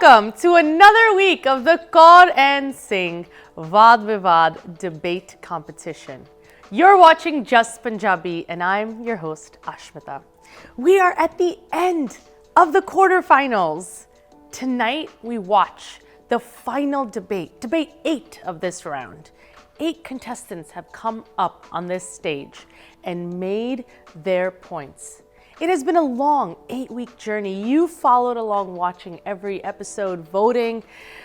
Welcome to another week of the Kaur and Singh VAAD-VIVAAD debate competition. You're watching JUS Punjabi and I'm your host Ashmita. We are at the end of the quarterfinals. Tonight we watch the final debate 8 of this round. 8 contestants have come up on this stage and made their points. It has been a long 8-week journey. You followed along watching every episode, voting,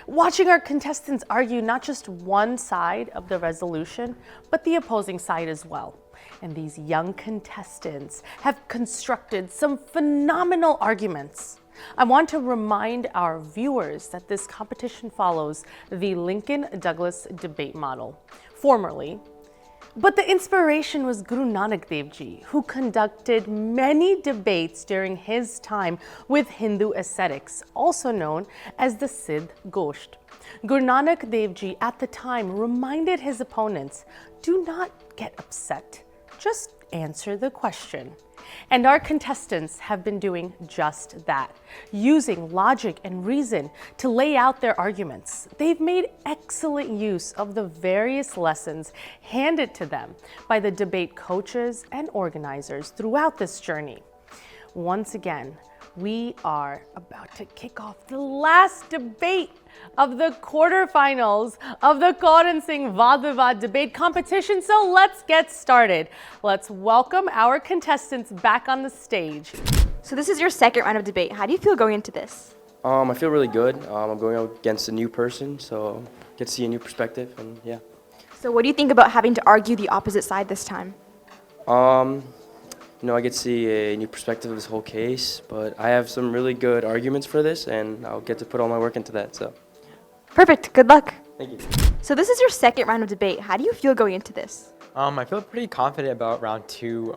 watching our contestants argue not just one side of the resolution, but the opposing side as well. And these young contestants have constructed some phenomenal arguments. I want to remind our viewers that this competition follows the Lincoln Douglas debate model, formerly. But the inspiration was Guru Nanak Dev Ji, who conducted many debates during his time with Hindu ascetics, also known as the Siddh Gosht. Guru Nanak Dev Ji at the time reminded his opponents, do not get upset, just answer the question. And our contestants have been doing just that, using logic and reason to lay out their arguments. They've made excellent use of the various lessons handed to them by the debate coaches and organizers throughout this journey. Once again, we are about to kick off the last debate of the quarterfinals of the Kaur and Singh VAAD-VIVAAD debate competition. So let's get started. Let's welcome our contestants back on the stage. So this is your second round of debate. How do you feel going into this? I feel really good. I'm going up against a new person, so get to see a new perspective, and yeah. So what do you think about having to argue the opposite side this time? I get to see a new perspective of this whole case, but I have some really good arguments for this, and I'll get to put all my work into that, so. Perfect. Good luck. Thank you. So this is your second round of debate. How do you feel going into this? I feel pretty confident about round 2.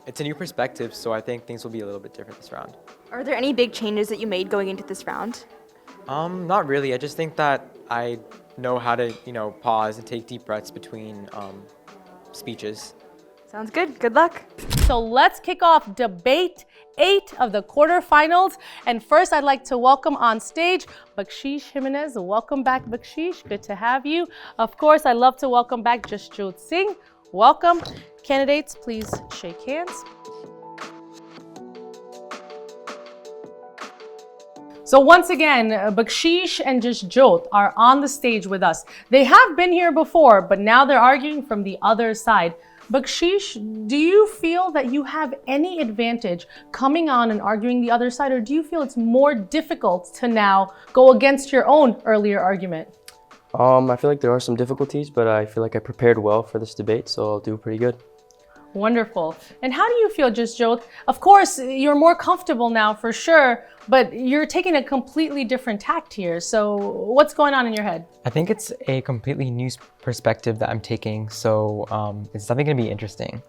It's a new perspective, so I think things will be a little bit different this round. Are there any big changes that you made going into this round? Not really. I just think that I know how to, pause and take deep breaths between speeches. Sounds good. Good luck. So let's kick off debate 8 of the quarterfinals. And first, I'd like to welcome on stage Bakshish Jimenez. Welcome back, Bakshish. Good to have you. Of course, I'd love to welcome back Jasjot Singh. Welcome. Candidates, please shake hands. So once again, Bakshish and Jasjot are on the stage with us. They have been here before, but now they're arguing from the other side. Bakshish, do you feel that you have any advantage coming on and arguing the other side, or do you feel it's more difficult to now go against your own earlier argument? I feel like there are some difficulties, but I feel like I prepared well for this debate, so I'll do pretty good. Wonderful. And how do you feel, Jasjot? Of course, you're more comfortable now for sure, but you're taking a completely different tact here. So what's going on in your head? I think it's a completely new perspective that I'm taking, so it's definitely going to be interesting.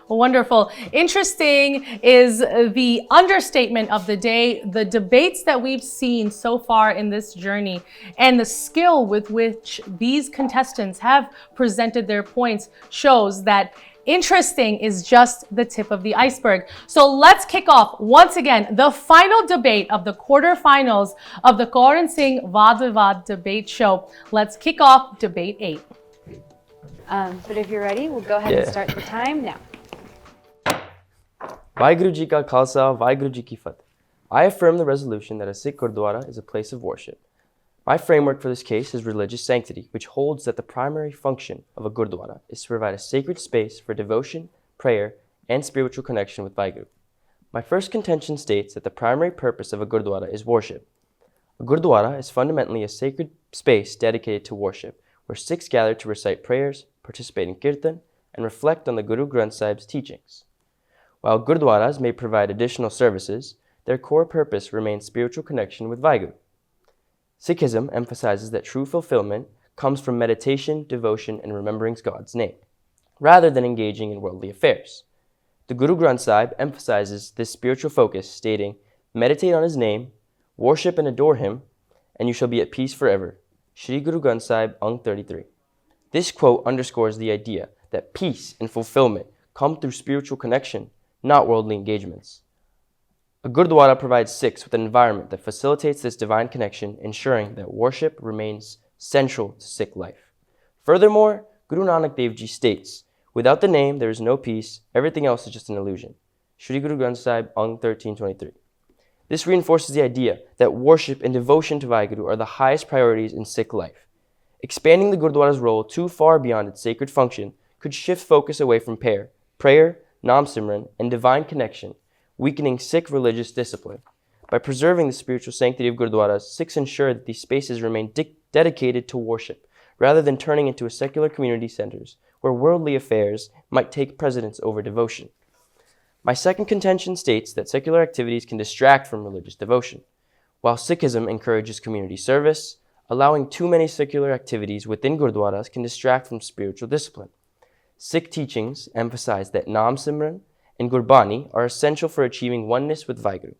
Wonderful. Interesting is the understatement of the day. The debates that we've seen so far in this journey and the skill with which these contestants have presented their points shows that interesting is just the tip of the iceberg. So let's kick off once again the final debate of the quarterfinals of the Kaur and Singh VAAD-VIVAAD debate show. Let's kick off debate 8. But if you're ready, we'll go ahead and start the time now. Vaheguru Ji Ka Khalsa, Vaheguru Ji Ki Fateh. I affirm the resolution that a Sikh Gurdwara is a place of worship. My framework for this case is religious sanctity, which holds that the primary function of a Gurdwara is to provide a sacred space for devotion, prayer, and spiritual connection with Vaheguru. My first contention states that the primary purpose of a Gurdwara is worship. A Gurdwara is fundamentally a sacred space dedicated to worship, where Sikhs gather to recite prayers, participate in kirtan, and reflect on the Guru Granth Sahib's teachings. While Gurdwaras may provide additional services, their core purpose remains spiritual connection with Vaheguru. Sikhism emphasizes that true fulfillment comes from meditation, devotion, and remembering God's name, rather than engaging in worldly affairs. The Guru Granth Sahib emphasizes this spiritual focus, stating, meditate on his name, worship and adore him, and you shall be at peace forever. Shri Guru Granth Sahib, Ang 33. This quote underscores the idea that peace and fulfillment come through spiritual connection, not worldly engagements. A A Gurdwara provides Sikhs with an environment that facilitates this divine connection, ensuring that worship remains central to Sikh life. Furthermore, Guru Nanak Dev Ji states, "Without the name, there is no peace. Everything else is just an illusion." Shri Guru Granth Sahib, Ang 1323. This reinforces the idea that worship and devotion to Vaheguru are the highest priorities in Sikh life. Expanding the Gurdwara's role too far beyond its sacred function could shift focus away from prayer, Nam Simran, and divine connection, weakening Sikh religious discipline. By preserving the spiritual sanctity of Gurdwaras, Sikhs ensure that these spaces remain dedicated to worship, rather than turning into secular community centers where worldly affairs might take precedence over devotion. My second contention states that secular activities can distract from religious devotion. While Sikhism encourages community service, allowing too many secular activities within Gurdwaras can distract from spiritual discipline. Sikh teachings emphasize that Nam Simran and Gurbani are essential for achieving oneness with Vaheguru.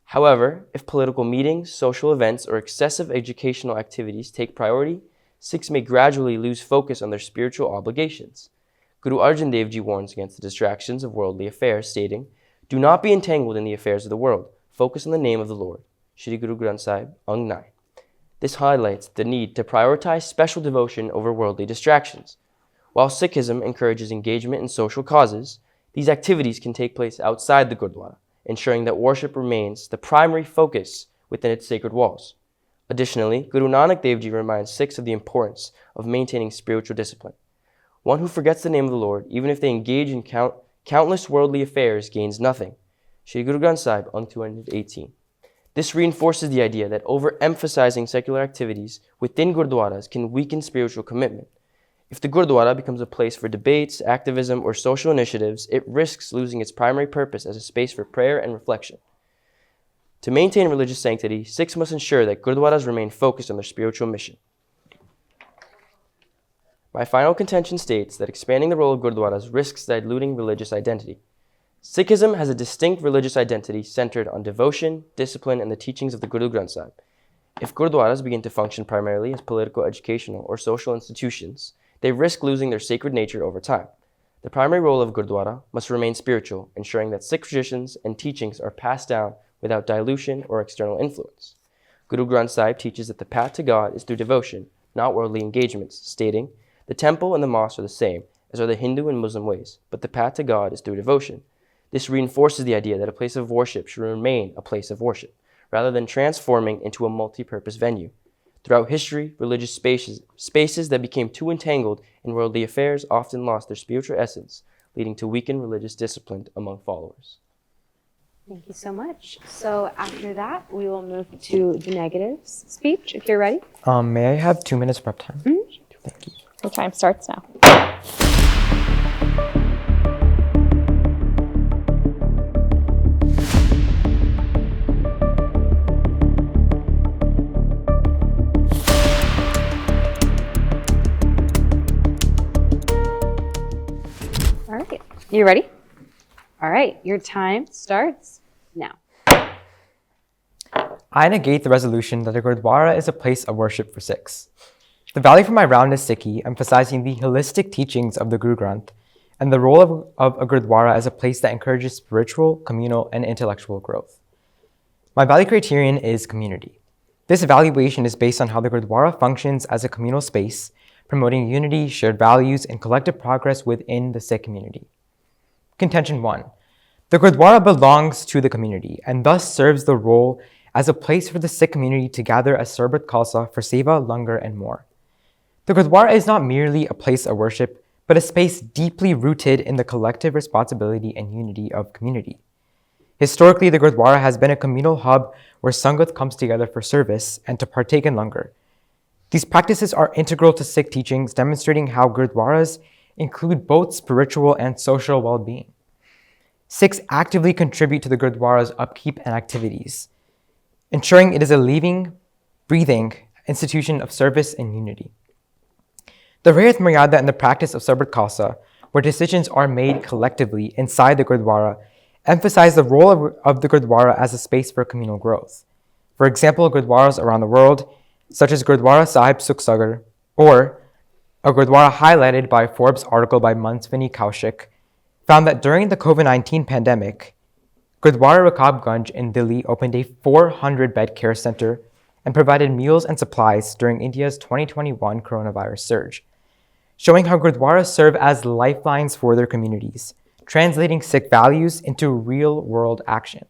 However, if political meetings, social events, or excessive educational activities take priority, Sikhs may gradually lose focus on their spiritual obligations. Guru Arjan Dev Ji warns against the distractions of worldly affairs, stating, "Do not be entangled in the affairs of the world. Focus on the name of the Lord." Shri Guru Granth Sahib, Ang 9. This highlights the need to prioritize special devotion over worldly distractions. While Sikhism encourages engagement in social causes, these activities can take place outside the Gurdwara, ensuring that worship remains the primary focus within its sacred walls. Additionally, Guru Nanak Dev Ji reminds Sikhs of the importance of maintaining spiritual discipline. One who forgets the name of the Lord, even if they engage in countless worldly affairs, gains nothing. Shri Guru Granth Sahib, Ang 218. This reinforces the idea that overemphasizing secular activities within Gurdwaras can weaken spiritual commitment. If the Gurdwara becomes a place for debates, activism, or social initiatives, it risks losing its primary purpose as a space for prayer and reflection. To maintain religious sanctity, Sikhs must ensure that Gurdwaras remain focused on their spiritual mission. My final contention states that expanding the role of Gurdwaras risks diluting religious identity. Sikhism has a distinct religious identity centered on devotion, discipline, and the teachings of the Guru Granth Sahib. If Gurdwaras begin to function primarily as political, educational, or social institutions, they risk losing their sacred nature over time. The primary role of Gurdwara must remain spiritual, ensuring that Sikh traditions and teachings are passed down without dilution or external influence. Guru Granth Sahib teaches that the path to God is through devotion, not worldly engagements, stating, "The temple and the mosque are the same, as are the Hindu and Muslim ways, but the path to God is through devotion." This reinforces the idea that a place of worship should remain a place of worship, rather than transforming into a multi-purpose venue. Throughout history, religious spaces that became too entangled in worldly affairs often lost their spiritual essence, leading to weakened religious discipline among followers. Thank you so much. So after that, we will move to the negatives speech, if you're ready. May I have 2 minutes prep time? Thank you. Your time starts now. All right. You ready? All right. Your time starts now. I negate the resolution that a Gurdwara is a place of worship for Sikhs. The value for my round is Sikhi, emphasizing the holistic teachings of the Guru Granth and the role of a Gurdwara as a place that encourages spiritual, communal, and intellectual growth. My value criterion is community. This evaluation is based on how the Gurdwara functions as a communal space, promoting unity, shared values, and collective progress within the Sikh community. Contention 1. The Gurdwara belongs to the community and thus serves the role as a place for the Sikh community to gather as Sarbat Khalsa for Seva, Langar, and more. The Gurdwara is not merely a place of worship, but a space deeply rooted in the collective responsibility and unity of community. Historically, the Gurdwara has been a communal hub where Sangat comes together for service and to partake in Langar. These practices are integral to Sikh teachings, demonstrating how Gurdwaras include both spiritual and social well-being. Sikhs actively contribute to the Gurdwara's upkeep and activities, ensuring it is a living, breathing institution of service and unity. The Rayat Maryada and the practice of Sarbat Khalsa, where decisions are made collectively inside the Gurdwara, emphasize the role of the Gurdwara as a space for communal growth. For example, Gurdwaras around the world, such as Gurdwara Sahib Sukhsagar, or a Gurdwara highlighted by Forbes article by Manswini Kaushik, found that during the COVID-19 pandemic, Gurdwara Rakabganj in Delhi opened a 400-bed care center and provided meals and supplies during India's 2021 coronavirus surge, showing how Gurdwaras serve as lifelines for their communities, translating Sikh values into real-world action.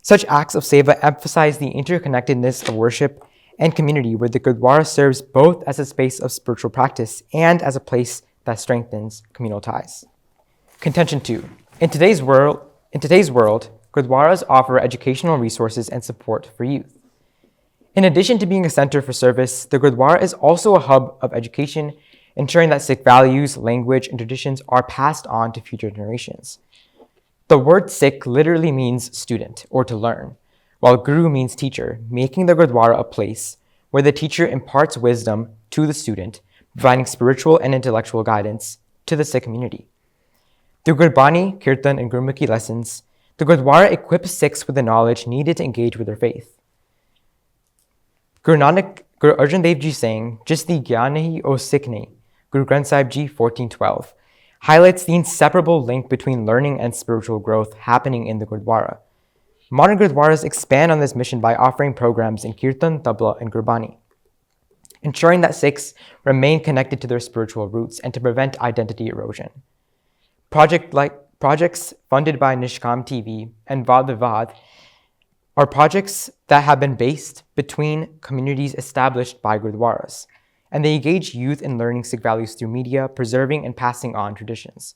Such acts of seva emphasize the interconnectedness of worship and community, where the Gurdwara serves both as a space of spiritual practice and as a place that strengthens communal ties. Contention 2. In today's world, Gurdwaras offer educational resources and support for youth. In addition to being a center for service, the Gurdwara is also a hub of education, ensuring that Sikh values, language, and traditions are passed on to future generations. The word Sikh literally means student or to learn, while Guru means teacher, making the Gurdwara a place where the teacher imparts wisdom to the student, providing spiritual and intellectual guidance to the Sikh community. Through Gurbani, Kirtan, and Gurmukhi lessons, the Gurdwara equips Sikhs with the knowledge needed to engage with their faith. Guru Arjan Dev Ji saying, "Jis di gyan nahi o Sikh nahi," Guru Granth Sahib Ji 1412, highlights the inseparable link between learning and spiritual growth happening in the Gurdwara. Modern Gurdwaras expand on this mission by offering programs in Kirtan, Tabla, and Gurbani, ensuring that Sikhs remain connected to their spiritual roots and to prevent identity erosion. Projects funded by Nishkam TV and VAAD-VIVAAD are projects that have been based between communities established by Gurdwaras, and they engage youth in learning Sikh values through media, preserving and passing on traditions.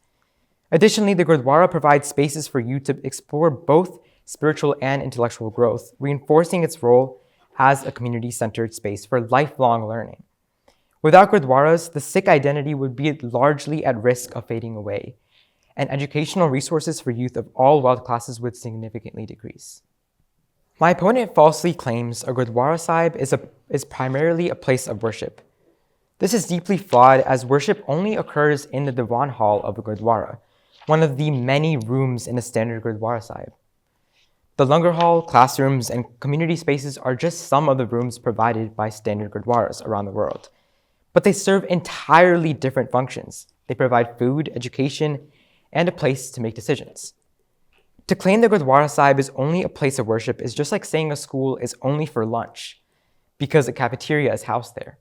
Additionally, the Gurdwara provides spaces for youth to explore both spiritual and intellectual growth, reinforcing its role as a community-centered space for lifelong learning. Without Gurdwaras, the Sikh identity would be largely at risk of fading away, and educational resources for youth of all wealth classes would significantly decrease. My opponent falsely claims a Gurdwara Sahib is primarily a place of worship. This is deeply flawed, as worship only occurs in the Diwan Hall of a Gurdwara, one of the many rooms in a standard Gurdwara Sahib. The Langar Hall, classrooms, and community spaces are just some of the rooms provided by standard Gurdwaras around the world, but they serve entirely different functions. They provide food, education, and a place to make decisions. To claim the Gurdwara Sahib is only a place of worship is just like saying a school is only for lunch, because a cafeteria is housed there.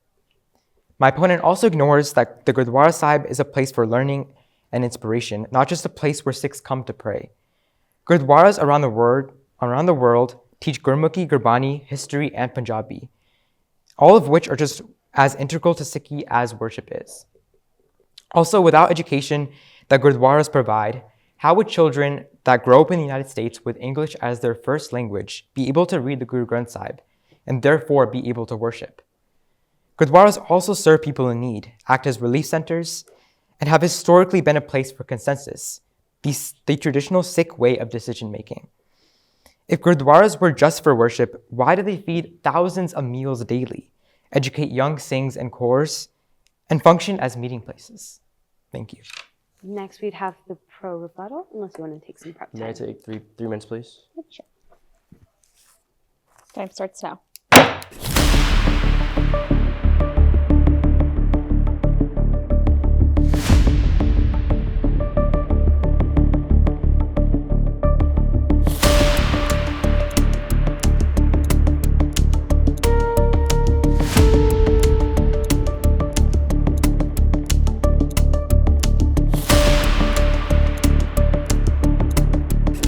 My opponent also ignores that the Gurdwara Sahib is a place for learning and inspiration, not just a place where Sikhs come to pray. Gurdwaras around the world teach Gurmukhi, Gurbani, history, and Punjabi, all of which are just as integral to Sikhi as worship is. Also, without education that Gurdwaras provide, how would children that grow up in the United States with English as their first language be able to read the Guru Granth Sahib and therefore be able to worship? Gurdwaras also serve people in need, act as relief centers, and have historically been a place for consensus, the traditional Sikh way of decision-making. If Gurdwaras were just for worship, why do they feed thousands of meals daily, educate young Singhs and Kaurs, and function as meeting places? Thank you. Next, we'd have the pro rebuttal, unless you want to take some prep time. May I take three minutes, please? Sure. Time starts now.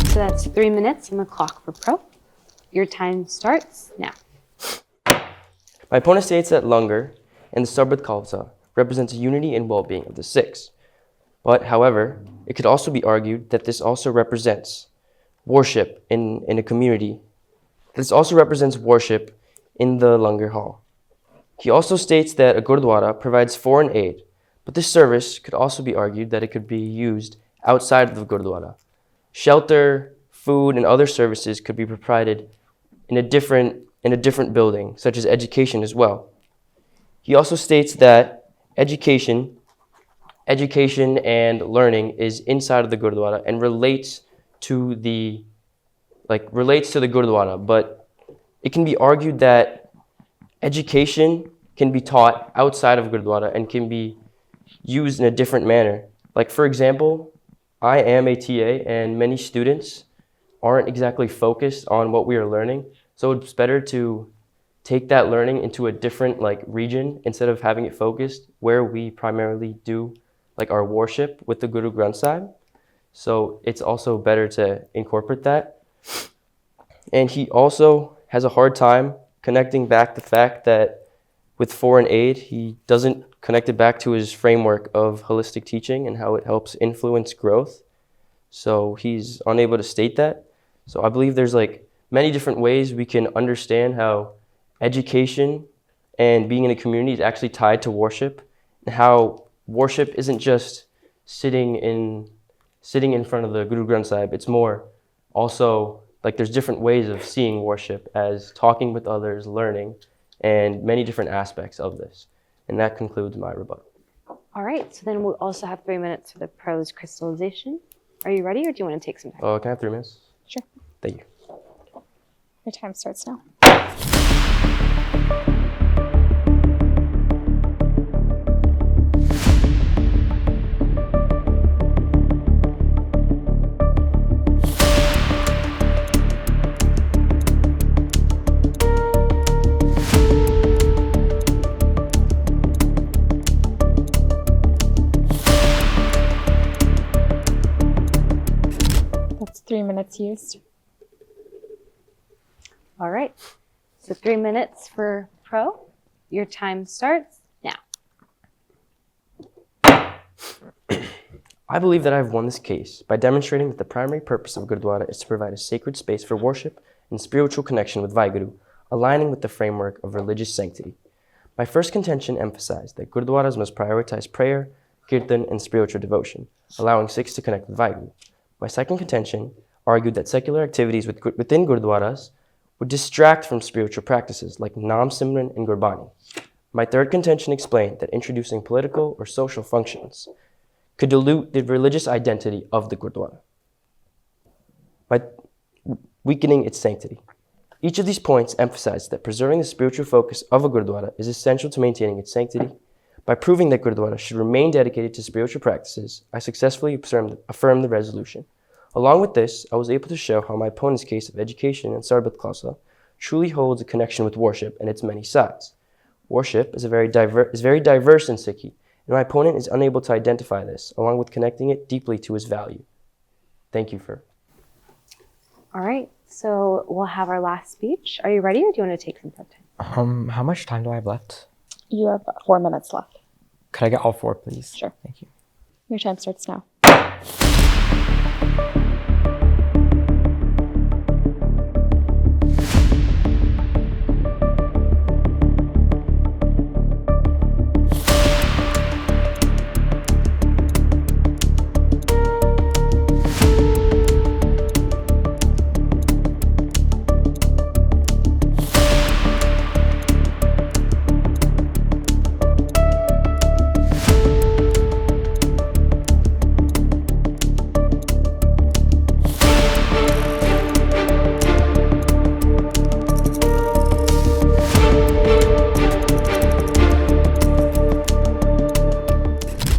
So that's 3 minutes on the clock for pro. Your time starts now. My opponent states that Langar and the Sarbat Khalsa represents unity and well-being of the Sikhs. But, however, it could also be argued that this also represents worship in a community. This also represents worship in the Langar Hall. He also states that a Gurdwara provides foreign aid, but this service could also be argued that it could be used outside of the Gurdwara. Shelter, food, and other services could be provided in a different building, such as education as well. He also states that education and learning is inside of the Gurdwara and relates to the Gurdwara, but it can be argued that education can be taught outside of Gurdwara and can be used in a different manner. Like, for example, I am a TA, and many students aren't exactly focused on what we are learning. So it's better to take that learning into a different region instead of having it focused where we primarily do our worship with the Guru Granth Sahib. So it's also better to incorporate that. And he also has a hard time connecting back the fact that with foreign aid, he doesn't connect it back to his framework of holistic teaching and how it helps influence growth. So he's unable to state that. So I believe there's many different ways we can understand how education and being in a community is actually tied to worship, and how worship isn't just sitting in front of the Guru Granth Sahib. It's more also there's different ways of seeing worship as talking with others, learning, and many different aspects of this. And that concludes my rebuttal. All right, so then we'll also have 3 minutes for the prose crystallization. Are you ready, or do you want to take some time? Can I have 3 minutes? Sure. Thank you. Your time starts now. That's 3 minutes used. All right, so 3 minutes for pro. Your time starts now. I believe that I have won this case by demonstrating that the primary purpose of Gurdwara is to provide a sacred space for worship and spiritual connection with Vaheguru, aligning with the framework of religious sanctity. My first contention emphasized that Gurdwaras must prioritize prayer, kirtan, and spiritual devotion, allowing Sikhs to connect with Vaheguru. My second contention argued that secular activities within Gurdwaras would distract from spiritual practices like Nam Simran and Gurbani. My third contention explained that introducing political or social functions could dilute the religious identity of the Gurdwara by weakening its sanctity. Each of these points emphasized that preserving the spiritual focus of a Gurdwara is essential to maintaining its sanctity. By proving that Gurdwara should remain dedicated to spiritual practices, I successfully affirmed the resolution. Along with this, I was able to show how my opponent's case of education and Sarbat Khalsa truly holds a connection with worship and its many sides. Worship is very diverse in Sikhi, and my opponent is unable to identify this, along with connecting it deeply to his value. Thank you for. All right, so we'll have our last speech. Are you ready, or do you want to take some prep time? How much time do I have left? You have 4 minutes left. Could I get all 4, please? Sure. Thank you. Your time starts now.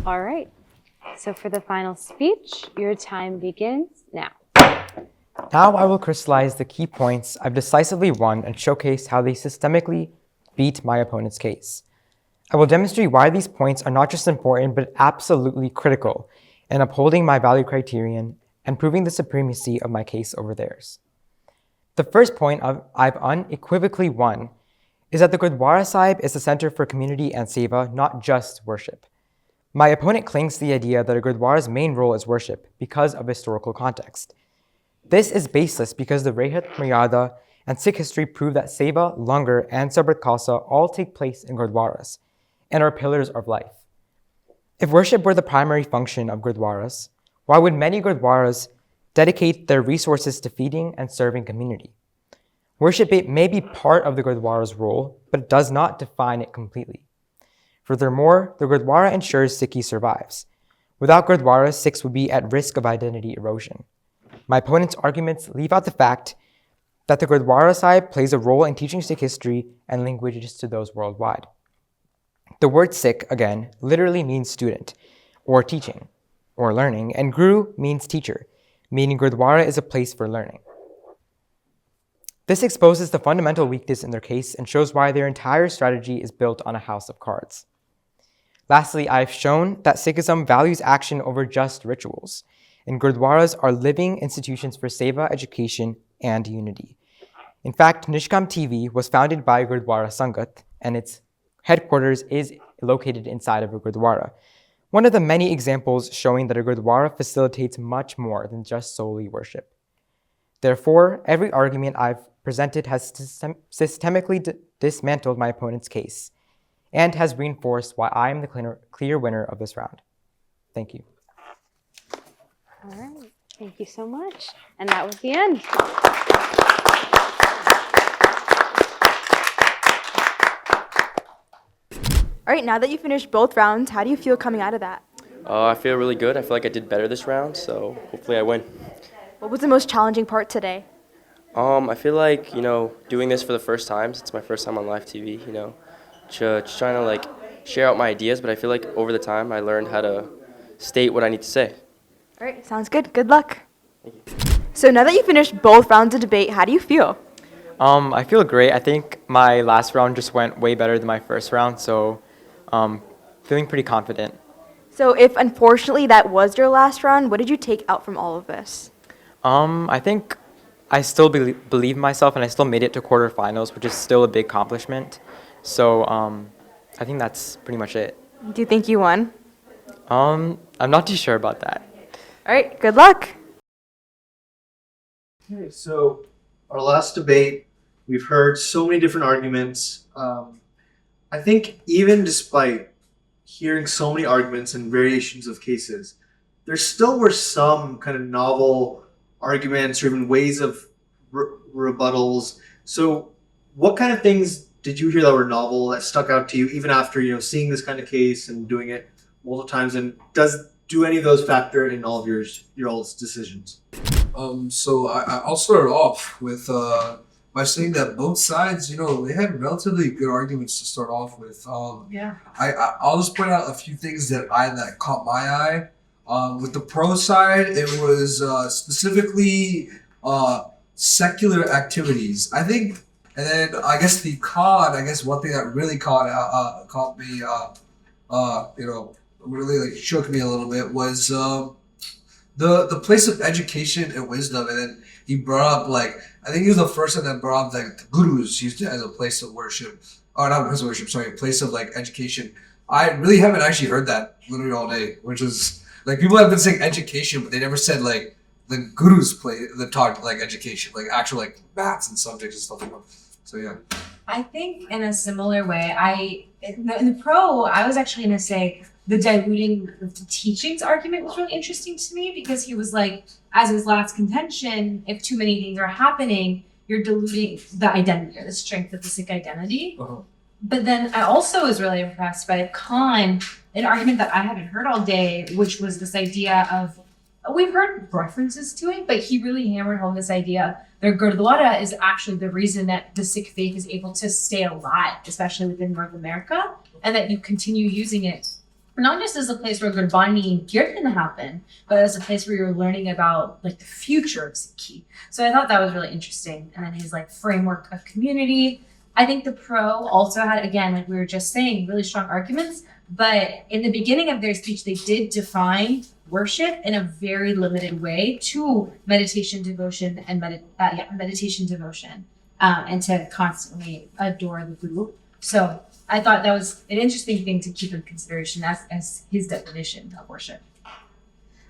All right, so for the final speech, your time begins now. Now I will crystallize the key points I've decisively won and showcase how they systemically beat my opponent's case. I will demonstrate why these points are not just important, but absolutely critical in upholding my value criterion and proving the supremacy of my case over theirs. The first point I've unequivocally won is that the Gurdwara Sahib is a center for community and seva, not just worship. My opponent clings to the idea that a Gurdwara's main role is worship because of historical context. This is baseless because the Rehat, Maryada, and Sikh history prove that seva, langar, and Sarbat Khalsa all take place in Gurdwaras and are pillars of life. If worship were the primary function of Gurdwaras, why would many Gurdwaras dedicate their resources to feeding and serving community? Worship may be part of the Gurdwara's role, but it does not define it completely. Furthermore, the Gurdwara ensures Sikhi survives. Without Gurdwara, Sikhs would be at risk of identity erosion. My opponent's arguments leave out the fact that the Gurdwara Sahib plays a role in teaching Sikh history and languages to those worldwide. The word Sikh, again, literally means student, or teaching, or learning, and Guru means teacher, meaning Gurdwara is a place for learning. This exposes the fundamental weakness in their case and shows why their entire strategy is built on a house of cards. Lastly, I've shown that Sikhism values action over just rituals, and Gurdwaras are living institutions for seva, education, and unity. In fact, Nishkam TV was founded by Gurdwara Sangat, and its headquarters is located inside of a Gurdwara. One of the many examples showing that a Gurdwara facilitates much more than just solely worship. Therefore, every argument I've presented has systemically dismantled my opponent's case and has reinforced why I am the clear winner of this round. Thank you. All right. Thank you so much. And that was the end. All right, now that you finished both rounds, how do you feel coming out of that? I feel really good. I feel like I did better this round, so hopefully I win. What was the most challenging part today? I feel like, doing this for the first time, since it's my first time on live TV, just trying to share out my ideas, but I feel like over the time I learned how to state what I need to say. All right, sounds good. Good luck. So now that you finished both rounds of debate, how do you feel? I feel great. I think my last round just went way better than my first round, so feeling pretty confident. So if unfortunately that was your last round, what did you take out from all of this? I think I still believe in myself, and I still made it to quarterfinals, which is still a big accomplishment. So I think that's pretty much it. Do you think you won? I'm not too sure about that. All right, good luck. Okay, so our last debate, we've heard so many different arguments. I think even despite hearing so many arguments and variations of cases, there still were some kind of novel arguments or even ways of rebuttals. So what kind of things did you hear that were novel, that stuck out to you, even after seeing this kind of case and doing it multiple times? And do any of those factor in all of your all's decisions? So I'll start off with by saying that both sides, they had relatively good arguments to start off with. I'll just point out a few things that caught my eye. With the pro side, it was specifically secular activities. I think, and then I guess the con. One thing that really caught me, really shook me a little bit was the place of education and wisdom. And then he brought up I think he was the first one that brought up the gurus used it as a place of worship, or not a place of worship, sorry, a place of education. I really haven't actually heard that literally all day, which is people have been saying education, but they never said the gurus taught education, actual maths and subjects and stuff like that. So yeah. I think in a similar way, in the pro, I was actually going to say the diluting of the teachings argument was really interesting to me, because he was as his last contention, if too many things are happening, you're diluting the identity or the strength of the Sikh identity. Uh-huh. But then I also was really impressed by an argument that I haven't heard all day, which was this idea of, we've heard references to it, but he really hammered home this idea that Gurdwara is actually the reason that the Sikh faith is able to stay alive, especially within North America, and that you continue using it not just as a place where Gurbani and Kirtan happen, but as a place where you're learning about the future of Sikhi. So I thought that was really interesting. And then his framework of community. I think the pro also had, again, we were just saying, really strong arguments. But in the beginning of their speech, they did define worship in a very limited way to meditation, devotion, and meditation, devotion, and to constantly adore the Guru. So I thought that was an interesting thing to keep in consideration as his definition of worship.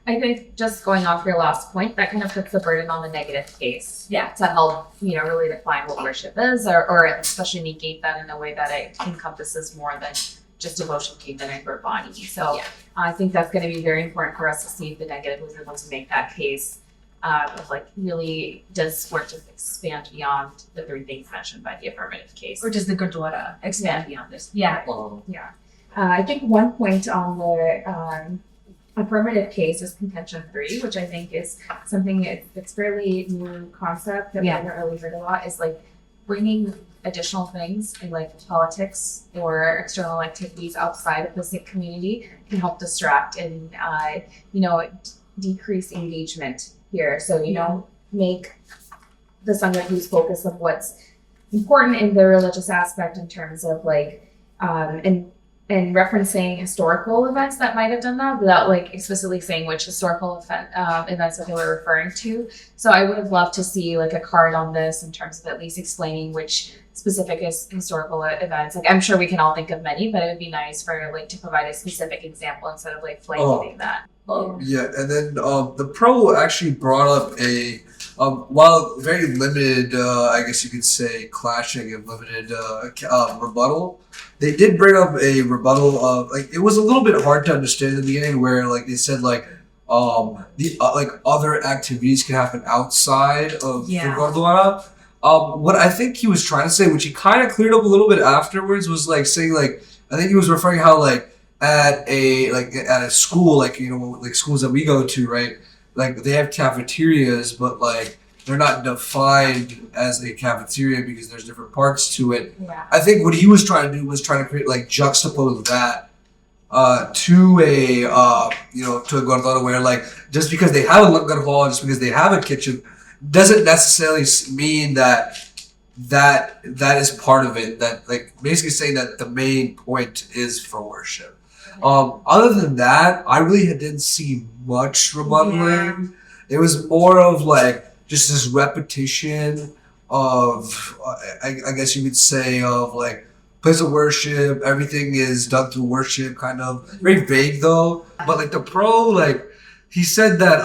I think just going off your last point, that kind of puts the burden on the negative case. Yeah. To help, really define what worship is, or especially negate that in a way that it encompasses more than just devotion, kirtan, and Gurbani. So I think that's going to be very important for us to see if the negative was able to make that case of really does worship expand beyond the three things mentioned by the affirmative case, Or does the Gurdwara expand beyond this? I think one point on the affirmative case is contention 3, which I think is something it's fairly new concept that we haven't really heard a lot, is bringing additional things in politics or external activities outside of the Sikh community can help distract and decrease engagement here. So make the Sangha who's focused on what's important in the religious aspect in terms of like and referencing historical events that might have done that without like explicitly saying which historical events that they were referring to. So I would have loved to see like a card on this in terms of at least explaining which specific historical events. Like I'm sure we can all think of many, but it would be nice for like to provide a specific example instead of like blanketing that. Yeah, and then the pro actually brought up a while very limited, I guess you could say, clashing and limited rebuttal. They did bring up a rebuttal of like it was a little bit hard to understand in the beginning, where like they said like the like other activities can happen outside of the Gurdwara. What I think he was trying to say, which he kind of cleared up a little bit afterwards, was like saying like I think he was referring how like at a school, like you know like schools that we go to, right? Like they have cafeterias, but like they're not defined as a cafeteria because there's different parts to it. Yeah. I think what he was trying to do was trying to create like juxtapose that to a to a Gurdwara where like just because they have a langar hall, just because they have a kitchen, doesn't necessarily mean that is part of it. That like basically saying that the main point is for worship. Other than that, I really didn't see much rebuttaling. It was more of like just this repetition of, I guess you could say, of like place of worship. Everything is done through worship, kind of very vague though. But like the pro, like he said that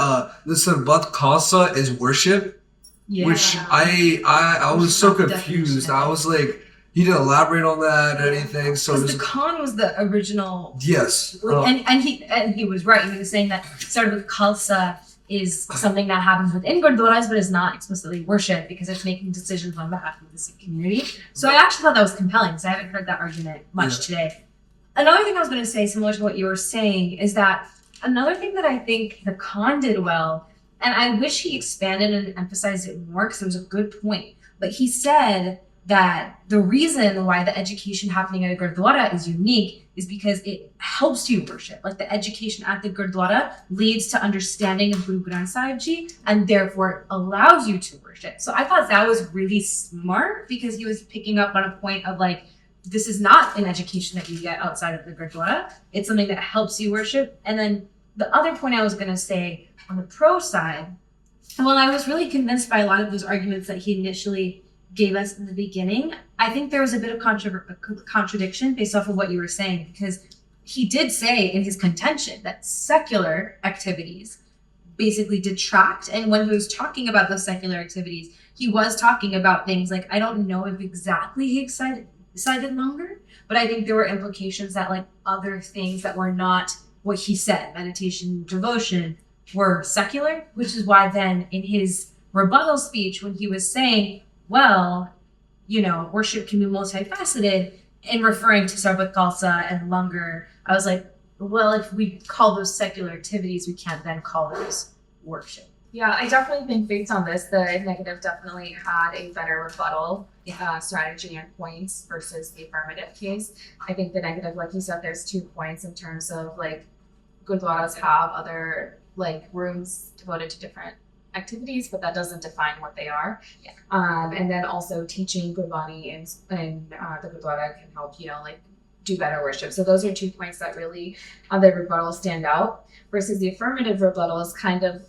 the Sarbat Khalsa is worship, which I was so confused. I was like. He didn't elaborate on that or anything. So the Khan was the original. Yes. And he was right. He was saying that Sarbat Khalsa is something that happens within Gurdwaras, but is not explicitly worship because it's making decisions on behalf of the Sikh community. So I actually thought that was compelling because I haven't heard that argument much today. Another thing I was going to say, similar to what you were saying, is that another thing that I think the Khan did well, and I wish he expanded and emphasized it more because it was a good point, but he said that the reason why the education happening at a Gurdwara is unique is because it helps you worship. Like the education at the Gurdwara leads to understanding of Guru Granth Sahib Ji and therefore allows you to worship. So I thought that was really smart because he was picking up on a point of like, this is not an education that you get outside of the Gurdwara. It's something that helps you worship. And then the other point I was going to say on the pro side, well, I was really convinced by a lot of those arguments that he initially gave us in the beginning. I think there was a bit of contradiction based off of what you were saying, because he did say in his contention that secular activities basically detract. And when he was talking about those secular activities, he was talking about things like, I don't know if exactly he cited longer, but I think there were implications that like other things that were not what he said, meditation, devotion, were secular, which is why then in his rebuttal speech, when he was saying, well, you know, worship can be multifaceted, in referring to Sarbat Khalsa and Langar, I was like, well, if we call those secular activities, we can't then call those worship. Yeah, I definitely think based on this, the negative definitely had a better rebuttal strategy and points versus the affirmative case. I think the negative, like you said, there's 2 points in terms of like Gurdwaras have other like rooms devoted to different activities, but that doesn't define what they are. And then also teaching Gurbani in the Gurdwara can help, you know, like do better worship. So those are 2 points that really on the rebuttal stand out, versus the affirmative rebuttal is kind of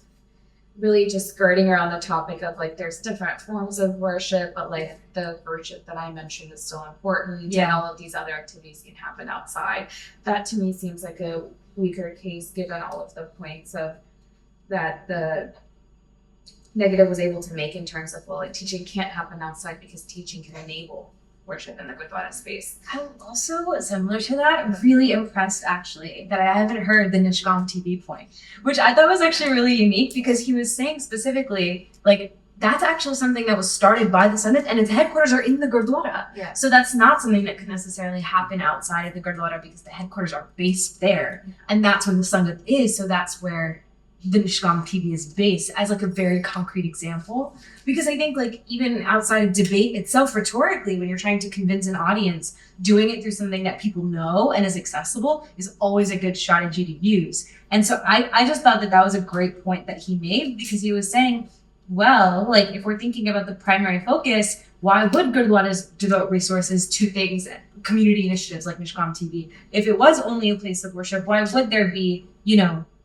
really just skirting around the topic of like there's different forms of worship, but like the worship that I mentioned is still important, and all of these other activities can happen outside. That to me seems like a weaker case given all of the points of that the negative was able to make in terms of, well, like teaching can't happen outside because teaching can enable worship in the Gurdwara space. I'm also, similar to that, really impressed actually that I haven't heard the Nishkam TV point, which I thought was actually really unique because he was saying specifically, like, that's actually something that was started by the Sangat and its headquarters are in the Gurdwara. Yeah. So that's not something that could necessarily happen outside of the Gurdwara because the headquarters are based there. And that's when the Sangat is, so that's where the Nishkam TV is based, as like a very concrete example. Because I think like even outside of debate itself, rhetorically, when you're trying to convince an audience, doing it through something that people know and is accessible is always a good strategy to use. And so I just thought that that was a great point that he made, because he was saying well, like if we're thinking about the primary focus, why would Gurdwaras devote resources to things, community initiatives like Nishkam TV? If it was only a place of worship, why would there be,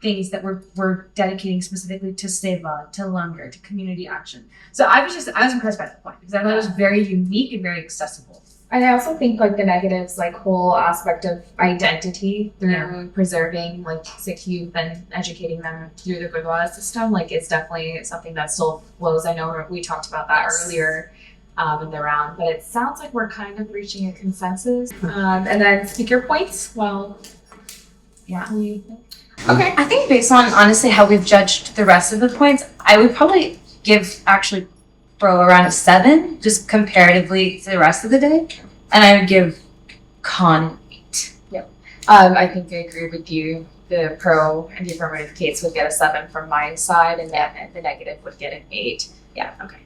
things that we're dedicating specifically to seva, to langar, to community action? So I was impressed by that point because I thought it was very unique and very accessible. And I also think like the negatives, like whole aspect of identity through preserving like Sikh youth and educating them through the Gurdwara system, like it's definitely something that still flows. I know we talked about that earlier in the round, but it sounds like we're kind of reaching a consensus. And then speaker points, well, yeah. Okay. I think based on honestly how we've judged the rest of the points, I would probably give actually Pro around a 7, just comparatively to the rest of the day. And I would give Con an 8. Yep. I think I agree with you. The pro and the affirmative case would get a 7 from my side, and then the negative would get an 8. Yeah, okay.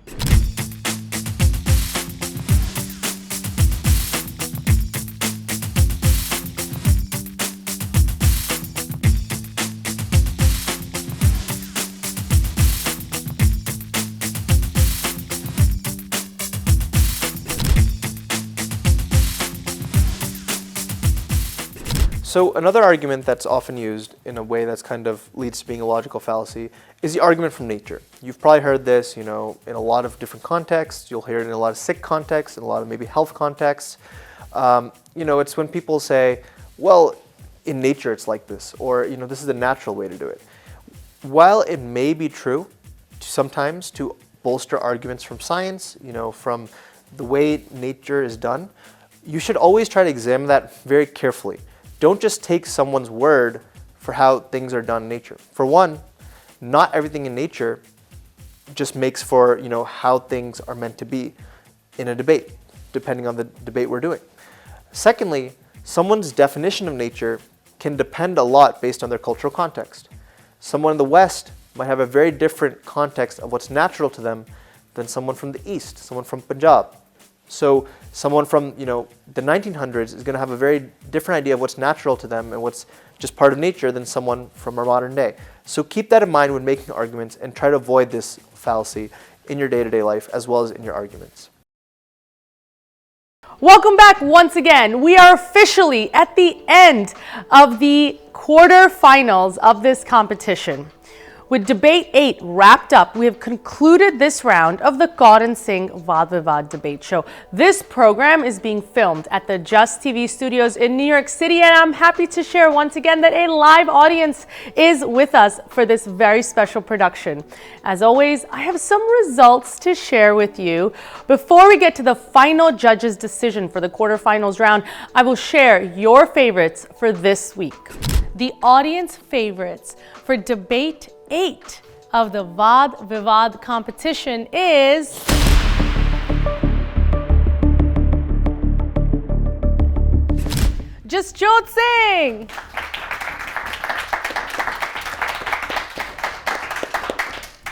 So another argument that's often used in a way that's kind of leads to being a logical fallacy is the argument from nature. You've probably heard this, in a lot of different contexts. You'll hear it in a lot of Sikh contexts, in a lot of maybe health contexts. It's when people say, well, in nature it's like this, or this is the natural way to do it. While it may be true sometimes to bolster arguments from science, from the way nature is done, you should always try to examine that very carefully. Don't just take someone's word for how things are done in nature. For one, not everything in nature just makes for, how things are meant to be in a debate, depending on the debate we're doing. Secondly, someone's definition of nature can depend a lot based on their cultural context. Someone in the West might have a very different context of what's natural to them than someone from the East, someone from Punjab. So someone from the 1900s is going to have a very different idea of what's natural to them and what's just part of nature than someone from our modern day. So keep that in mind when making arguments and try to avoid this fallacy in your day-to-day life as well as in your arguments. Welcome back once again. We are officially at the end of the quarterfinals of this competition. With debate 8 wrapped up, we have concluded this round of the Kaur and Singh VAAD-VIVAAD debate show. This program is being filmed at the JUS TV studios in New York City, and I'm happy to share once again that a live audience is with us for this very special production. As always, I have some results to share with you. Before we get to the final judge's decision for the quarterfinals round, I will share your favorites for this week. The audience favorites for debate 8 of the VAAD-VIVAAD competition is Jasjot Singh.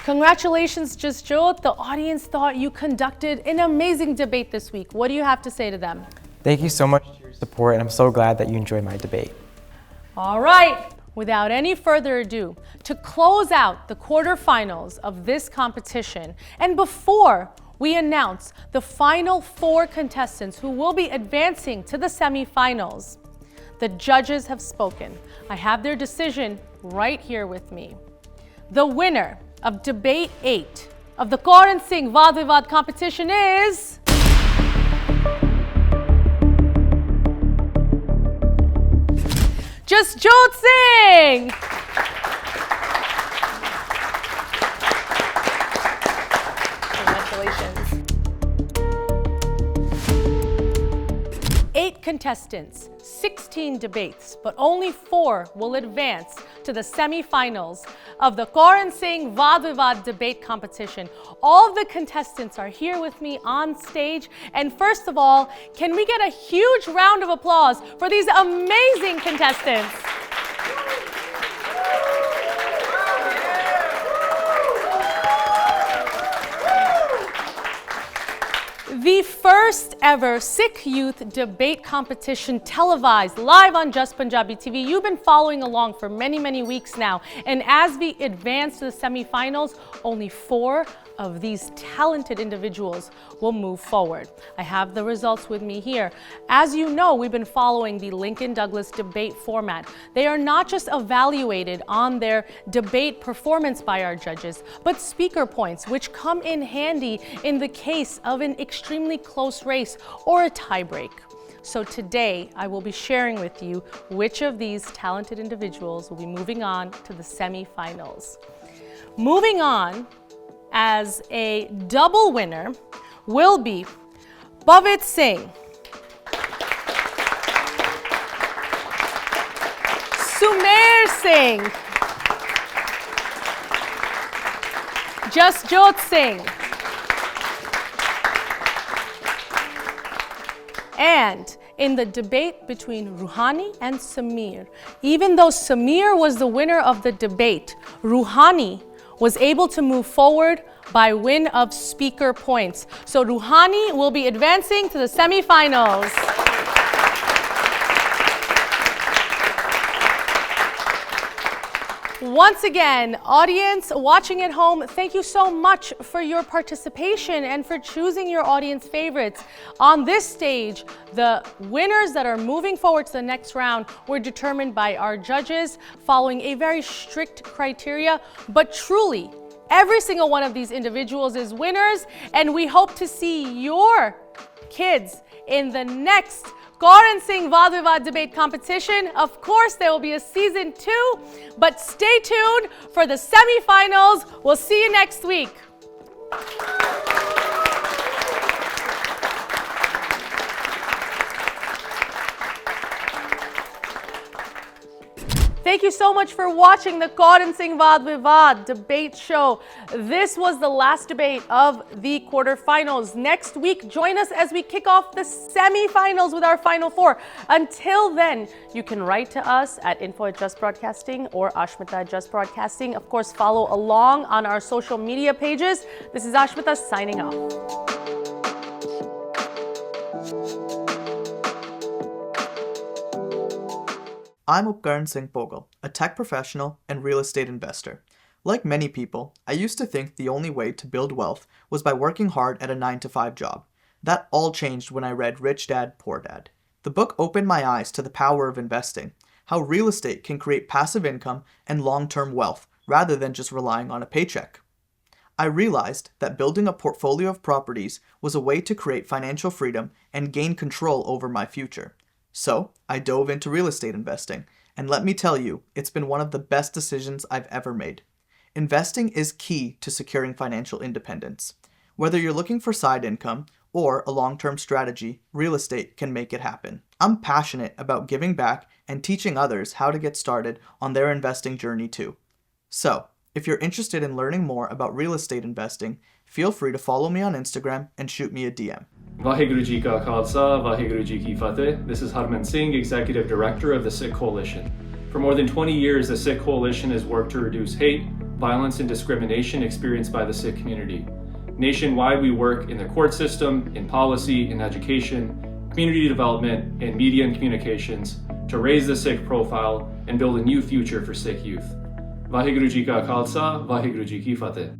Congratulations, Jasjot. The audience thought you conducted an amazing debate this week. What do you have to say to them? Thank you so much for your support, and I'm so glad that you enjoyed my debate. All right. Without any further ado, to close out the quarterfinals of this competition, and before we announce the final 4 contestants who will be advancing to the semifinals, the judges have spoken. I have their decision right here with me. The winner of debate 8 of the Kaur and Singh VAAD-VIVAAD competition is Jasjot Singh. Congratulations. 8 contestants, 16 debates, but only 4 will advance to the semifinals of the Kaur and Singh VAAD-VIVAAD debate competition. All of the contestants are here with me on stage. And first of all, can we get a huge round of applause for these amazing contestants? The first ever Sikh youth debate competition televised live on JUS Punjabi TV. You've been following along for many weeks now. And as we advance to the semi-finals, only 4 of these talented individuals will move forward. I have the results with me here. As you know, we've been following the Lincoln Douglas debate format. They are not just evaluated on their debate performance by our judges, but speaker points, which come in handy in the case of an extremely close race or a tiebreak. So today, I will be sharing with you which of these talented individuals will be moving on to the semi-finals. Moving on as a double winner will be Bhavit Singh, Sumer Singh, Jasjot Singh, and in the debate between Ruhani and Samir, even though Samir was the winner of the debate, Ruhani was able to move forward by win of speaker points. So Ruhani will be advancing to the semi-finals. Once again, audience watching at home, thank you so much for your participation and for choosing your audience favorites. On this stage, the winners that are moving forward to the next round were determined by our judges following a very strict criteria, but truly, every single one of these individuals is winners, and we hope to see your kids in the next Kaur & Singh VAAD-VIVAAD debate competition. Of course, there will be a season 2, but stay tuned for the semi-finals. We'll see you next week. Thank you so much for watching the Kaur & Singh VAAD-VIVAAD debate show. This was the last debate of the quarterfinals. Next week, join us as we kick off the semi-finals with our final 4. Until then, you can write to us at info@JUS Broadcasting or Ashmita@JUS Broadcasting. Of course, follow along on our social media pages. This is Ashmita signing off. I'm Upkaran Singh Pogal, a tech professional and real estate investor. Like many people, I used to think the only way to build wealth was by working hard at a 9-to-5 job. That all changed when I read Rich Dad, Poor Dad. The book opened my eyes to the power of investing, how real estate can create passive income and long-term wealth rather than just relying on a paycheck. I realized that building a portfolio of properties was a way to create financial freedom and gain control over my future. So, I dove into real estate investing, and let me tell you, it's been one of the best decisions I've ever made. Investing is key to securing financial independence. Whether you're looking for side income or a long-term strategy, real estate can make it happen. I'm passionate about giving back and teaching others how to get started on their investing journey too. So, if you're interested in learning more about real estate investing, feel free to follow me on Instagram and shoot me a DM. Vaheguru Ji Ka Khalsa, Vaheguru Ji Ki Fateh. This is Harman Singh, Executive Director of the Sikh Coalition. For more than 20 years, the Sikh Coalition has worked to reduce hate, violence, and discrimination experienced by the Sikh community. Nationwide, we work in the court system, in policy, in education, community development, and media and communications to raise the Sikh profile and build a new future for Sikh youth. Vaheguru Ji Ka Khalsa, Vaheguru Ji Ki Fateh.